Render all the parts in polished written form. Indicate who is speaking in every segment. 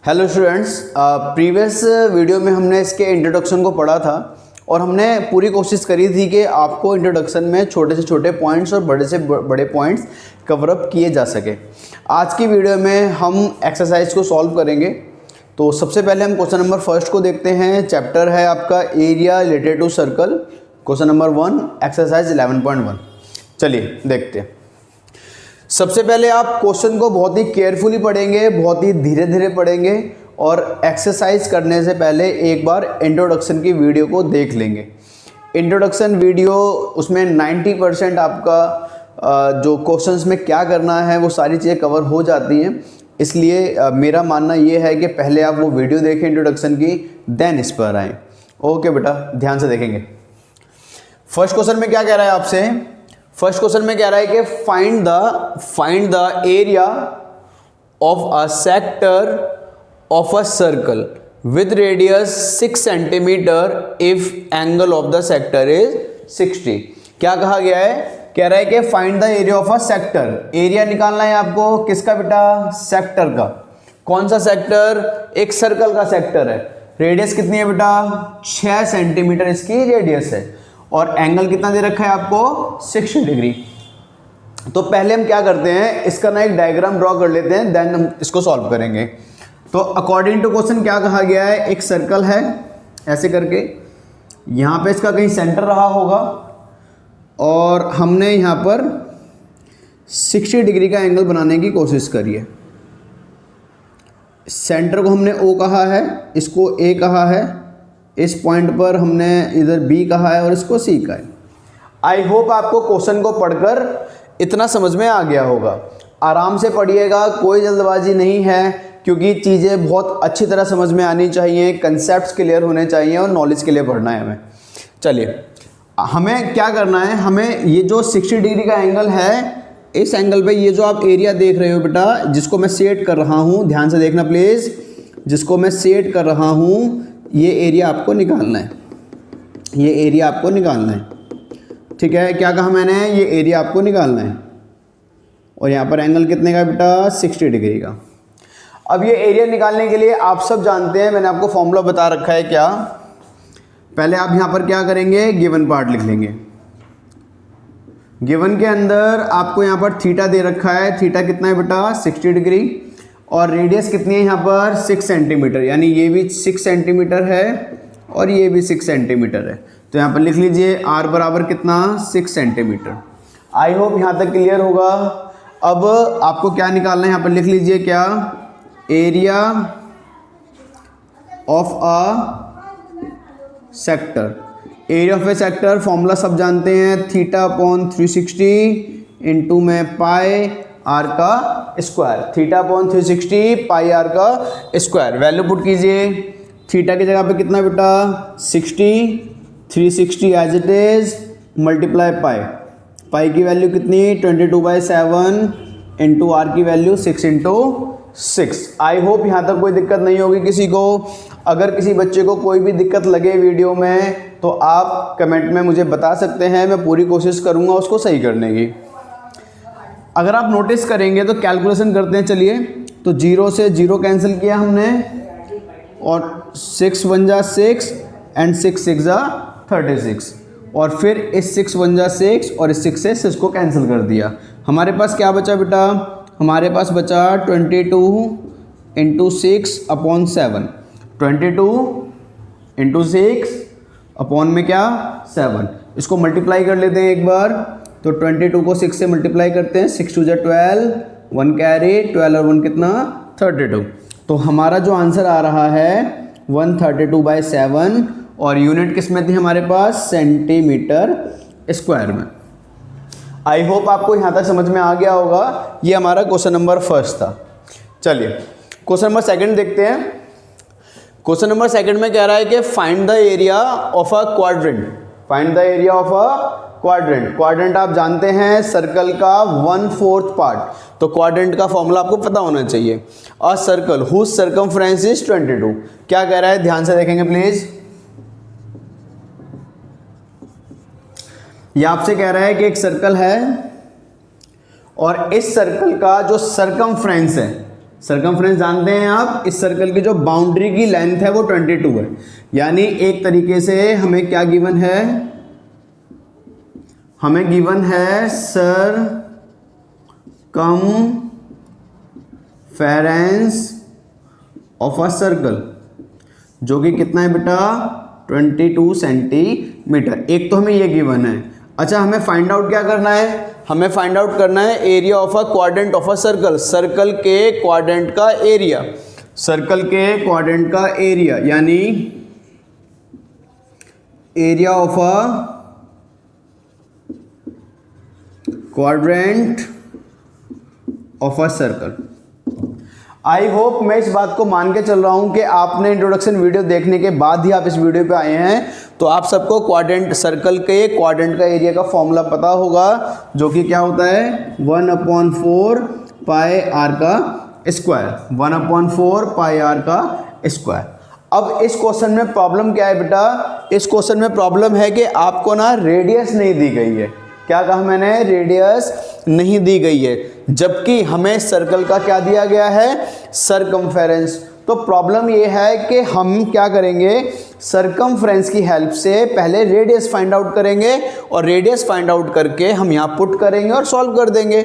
Speaker 1: Hello students, previous video में हमने इसके इंट्रोडक्शन को पढ़ा था और हमने पूरी कोशिश करी थी कि आपको इंट्रोडक्शन में छोटे से छोटे पॉइंट्स और बड़े से बड़े पॉइंट्स कवर अप किए जा सके। आज की वीडियो में हम एक्सरसाइज को सॉल्व करेंगे। तो सबसे पहले हम क्वेश्चन नंबर फर्स्ट को देखते हैं। चैप्टर है आपका area related to circle, question number 1, exercise 11.1। चलिए देखते हैं। सबसे पहले आप क्वेश्चन को बहुत ही केयरफुली पढ़ेंगे, बहुत ही धीरे धीरे पढ़ेंगे और एक्सरसाइज करने से पहले एक बार इंट्रोडक्शन की वीडियो को देख लेंगे। इंट्रोडक्शन वीडियो उसमें 90% आपका जो क्वेश्चंस में क्या करना है वो सारी चीज़ें कवर हो जाती हैं। इसलिए मेरा मानना ये है कि पहले आप वो वीडियो देखें इंट्रोडक्शन की, देन इस पर आएँ। ओके बेटा, ध्यान से देखेंगे। फर्स्ट क्वेश्चन में क्या कह रहा है आपसे? फर्स्ट क्वेश्चन में कह रहा है कि find the area of a sector of a circle with radius 6 centimetre if angle of the sector is 60। क्या कहा गया है? कह रहा है कि find the area of a sector. Area निकालना है आपको, किसका बेटा? सेक्टर का। कौन सा सेक्टर? एक सर्कल का सेक्टर है। रेडियस कितनी है बेटा? 6 सेंटीमीटर इसकी रेडियस है और एंगल कितना दे रखा है आपको? 60 डिग्री। तो पहले हम क्या करते हैं, इसका ना एक डायग्राम ड्रॉ कर लेते हैं, देन हम इसको सॉल्व करेंगे। तो अकॉर्डिंग टू क्वेश्चन क्या कहा गया है? एक सर्कल है ऐसे करके, यहाँ पे इसका कहीं सेंटर रहा होगा और हमने यहाँ पर 60 डिग्री का एंगल बनाने की कोशिश करी है। सेंटर को हमने O कहा है, इसको A कहा है, इस पॉइंट पर हमने इधर B कहा है और इसको C का है। आई होप आपको क्वेश्चन को पढ़कर इतना समझ में आ गया होगा। आराम से पढ़िएगा, कोई जल्दबाजी नहीं है, क्योंकि चीज़ें बहुत अच्छी तरह समझ में आनी चाहिए, कंसेप्ट्स क्लियर होने चाहिए और नॉलेज के लिए पढ़ना है हमें। चलिए, हमें क्या करना है, हमें ये जो 60 डिग्री का एंगल है, इस एंगल पे ये जो आप एरिया देख रहे हो बेटा, जिसको मैं सेट कर रहा हूँ, ध्यान से देखना प्लीज़, जिसको मैं सेट कर रहा हूँ, ये एरिया आपको निकालना है। ये एरिया आपको निकालना है, ठीक है? क्या कहा मैंने? ये एरिया आपको निकालना है और यहाँ पर एंगल कितने का बेटा? 60 डिग्री का। अब ये एरिया निकालने के लिए आप सब जानते हैं, मैंने आपको फॉर्मूला बता रखा है। क्या? पहले आप यहाँ पर क्या करेंगे? गिवन पार्ट लिख लेंगे। गिवन के अंदर आपको यहाँ पर थीटा दे रखा है। थीटा कितना है बेटा? 60 डिग्री। और रेडियस कितनी है यहाँ पर? 6 सेंटीमीटर, यानी ये भी 6 सेंटीमीटर है और ये भी 6 सेंटीमीटर है। तो यहाँ पर लिख लीजिए r बराबर कितना? 6 सेंटीमीटर। आई होप यहाँ तक क्लियर होगा। अब आपको क्या निकालना है? यहाँ पर लिख लीजिए क्या? Area of a sector. Area of a sector formula सब जानते हैं, थीटा अपॉन 360 इंटू में पाई आर का square. Theta upon 360 pi R का स्क्वायर। वैल्यू पुट कीजिए। थीटा की जगह पे कितना बेटा? 60, 360 as it is, multiply pi. Pi की वैल्यू कितनी? 22/7 इंटू आर की वैल्यू 6 इंटू 6। आई होप यहाँ तक कोई दिक्कत नहीं होगी किसी को। अगर किसी बच्चे को कोई भी दिक्कत लगे वीडियो में तो आप कमेंट में मुझे बता सकते हैं, मैं पूरी कोशिश करूँगा उसको सही करने की। अगर आप नोटिस करेंगे तो कैलकुलेशन करते हैं। चलिए, तो 0 से 0 कैंसिल किया हमने और 6 1 जा 6 एंड 6 6 जा 36 और फिर इस 6 1 जा 6 और इस 6 से 6 को कैंसिल कर दिया। हमारे पास क्या बचा बेटा? हमारे पास बचा 22 इंटू 6 अपॉन 7। 22 इंटू 6 अपॉन में क्या? 7। इसको मल्टीप्लाई कर लेते हैं एक बार। तो 22 को 6 से मल्टीप्लाई करते हैं, 6 2 जा 12, 1 कैरी, 12 और 1 कितना? 32। तो हमारा जो आंसर आ रहा है 132/7 और यूनिट किस में थी हमारे पास? सेंटीमीटर स्क्वायर में। आई होप आपको यहाँ तक समझ में आ गया होगा। ये हमारा क्वेश्चन नंबर फर्स्ट था। चलिए, क्वेश्चन नंबर सेकंड देखते हैं। क्वेश्चन नंबर सेकंड में कह रहा है कि find the area of a quadrant. Find the area of a quadrant. Quadrant आप जानते हैं सर्कल का 1/4 पार्ट। तो क्वाड्रेंट का फॉर्मूला आपको पता होना चाहिए। A circle whose circumference is 22। क्या कह रहा है? ध्यान से देखेंगे प्लीज। ये आपसे कह रहा है कि एक सर्कल है और इस सर्कल का जो सर्कमफ्रेंस है, सर्कमफ्रेंस जानते हैं आप, इस सर्कल की जो बाउंड्री की लेंथ है वो 22 है। यानी एक तरीके से हमें क्या गिवन है, हमें गिवन है सर्कमफेरेंस ऑफ अ सर्कल, जो कि कितना है बेटा 22 सेंटीमीटर। एक तो हमें ये गिवन है। अच्छा, हमें फाइंड आउट क्या करना है, हमें फाइंड आउट करना है area of a quadrant of a circle, circle के क्वाड्रेंट का एरिया, सर्कल के क्वाड्रेंट का एरिया, यानी area of a quadrant of a circle. I hope मैं इस बात को मान के चल रहा हूं कि आपने इंट्रोडक्शन वीडियो देखने के बाद ही आप इस वीडियो पे आए हैं, तो आप सबको क्वाड्रेंट, सर्कल के क्वाड्रेंट का एरिया का फॉर्मूला पता होगा, जो कि क्या होता है 1/4 पाई आर का स्क्वायर, 1/4 पाई आर का स्क्वायर। अब इस क्वेश्चन में प्रॉब्लम क्या है बेटा, इस क्वेश्चन में प्रॉब्लम है कि आपको ना रेडियस नहीं दी गई है। क्या कहा मैंने, रेडियस नहीं दी गई है, जबकि हमें सर्कल का क्या दिया गया है, सरकमफेरेंस। तो प्रॉब्लम ये है कि हम क्या करेंगे, सरकमफ्रेंस की हेल्प से पहले रेडियस फाइंड आउट करेंगे और रेडियस फाइंड आउट करके हम यहाँ पुट करेंगे और सॉल्व कर देंगे।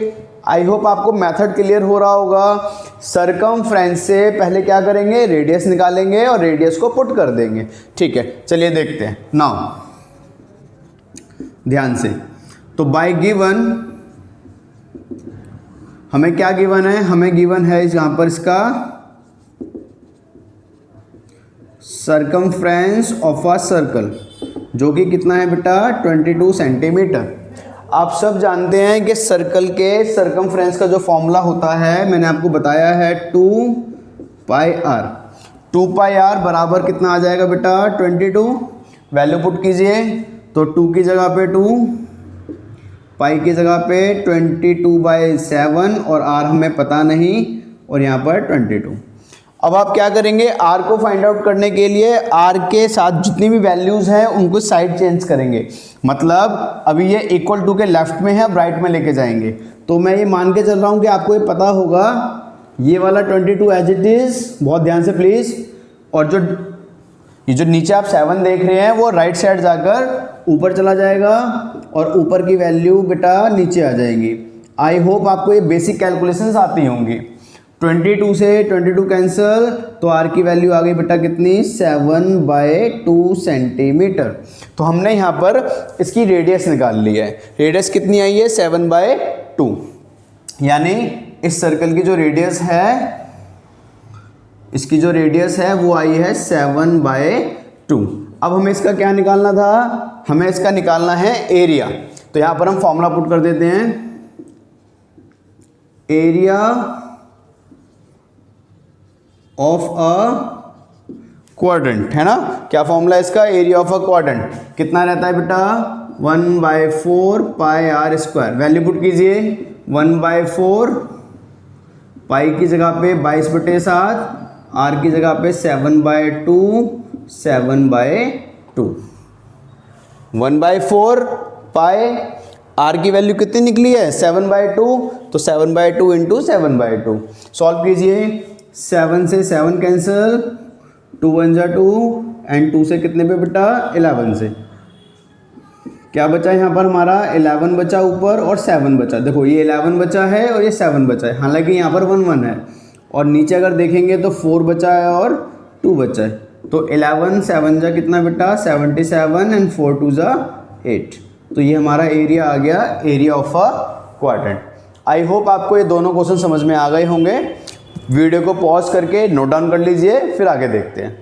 Speaker 1: आई होप आपको मेथड क्लियर हो रहा होगा। सरकमफ्रेंस से पहले क्या करेंगे, रेडियस निकालेंगे और रेडियस को पुट कर देंगे। ठीक है, चलिए देखते हैं। नाउ ध्यान से, तो बाय गिवन हमें क्या गिवन है, हमें गिवन है यहां पर इसका सरकमफ्रेंस ऑफ अ सर्कल, जो कि कितना है बेटा 22 सेंटीमीटर। आप सब जानते हैं कि सर्कल के सरकमफ्रेंस का जो फॉर्मूला होता है, मैंने आपको बताया है 2 पाई आर। 2 पाई आर बराबर कितना आ जाएगा बेटा 22। वैल्यू पुट कीजिए, तो 2 की जगह पे 2, पाई की जगह पे 22/7 और आर हमें पता नहीं, और यहाँ पर 22। अब आप क्या करेंगे, आर को फाइंड आउट करने के लिए आर के साथ जितनी भी वैल्यूज़ हैं उनको साइड चेंज करेंगे। मतलब अभी ये इक्वल टू के लेफ्ट में है, अब राइट में लेके जाएंगे। तो मैं ये मान के चल रहा हूँ कि आपको ये पता होगा, ये वाला 22 एज इट इज़, बहुत ध्यान से प्लीज़, और ये जो नीचे आप 7 देख रहे हैं वो राइट साइड जाकर ऊपर चला जाएगा और ऊपर की वैल्यू बेटा नीचे आ जाएगी। आई होप आपको ये बेसिक कैलकुलेशंस आती होंगी। 22 से 22 कैंसिल, तो आर की वैल्यू आ गई बेटा कितनी 7/2 सेंटीमीटर। तो हमने यहाँ पर इसकी रेडियस निकाल ली है। रेडियस कितनी आई है 7/2, यानी इस सर्कल की जो रेडियस है, इसकी जो रेडियस है वो आई है 7/2। अब हमें इसका क्या निकालना था, हमें इसका निकालना है एरिया। तो यहाँ पर हम फॉर्मूला पुट कर देते हैं, एरिया ऑफ अ क्वाड्रेंट, है ना। क्या फॉर्मूला है इसका, एरिया ऑफ अ क्वाड्रेंट कितना रहता है बेटा 1/4 पाई आर स्क्वायर। वैल्यू पुट कीजिए, 1/4 पाई की जगह पे 22/7, आर की जगह पे 7/2, 7/2। 1/4 पाई, आर की वैल्यू कितनी निकली है 7/2, तो 7/2 इंटू 7/2। सॉल्व कीजिए, 7 से 7 कैंसिल, 2 1 जा 2 एंड 2 से कितने पे बेटा 11 से। क्या बचा यहाँ पर हमारा 11 बचा ऊपर और 7 बचा। देखो ये 11 बचा है और ये 7 बचा है, हालांकि यहाँ पर 1 1 है, और नीचे अगर देखेंगे तो 4 बचा है और 2 बचा है। तो 11 7 जा कितना बेटा 77 एंड 4 2 जा 8। तो ये हमारा एरिया आ गया, area of a quadrant. I hope आपको ये दोनों क्वेश्चन समझ में आ गए होंगे। वीडियो को पॉज करके नोट डाउन कर लीजिए, फिर आगे देखते हैं।